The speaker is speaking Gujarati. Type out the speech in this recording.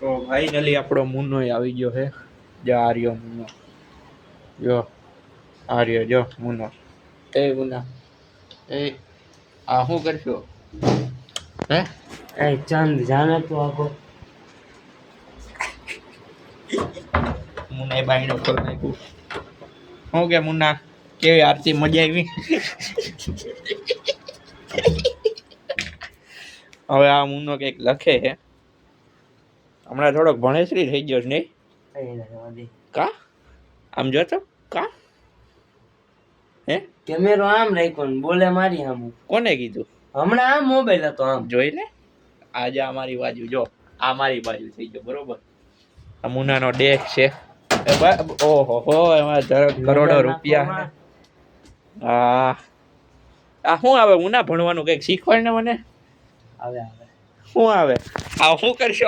તો ફાઇનલી આપણો મુન્નો આવી ગયો છે. જો આર્યો મુન્નો, જો આર્યો, જો મુન્નો. એ મુન્ના, એ આ શું કરશો? હે એ ચંદ જાને તો આખો મુન્નાએ બાયણું ખોલી નાખ્યું. શું કે મુન્ના, કેવી આરતી, મજા આવી? હવે આ મુન્નો કંઈક લખે છે. હમણાં થોડોક ભણેશ્રી થઈ ગયો છે નહીં? કા આમ જોતો કા હે કેમેરો આમ રાખ્યો ને બોલે મારી આમ. કોને કીધું? હમણાં આમ મોબાઈલ હતો આમ. જોઈ લે, આજે અમારી બાજુ જો, આ મારી બાજુ થઈ ગયો બરોબર. આ મુનાનો ડેક છે. ઓહો હો, એમાં કરોડો રૂપિયા. હા, આ શું આવે મુના ભણવાનું? કંઈક શીખવાડ ને મને. આવે આવે શું આવે? આ શું કરશો?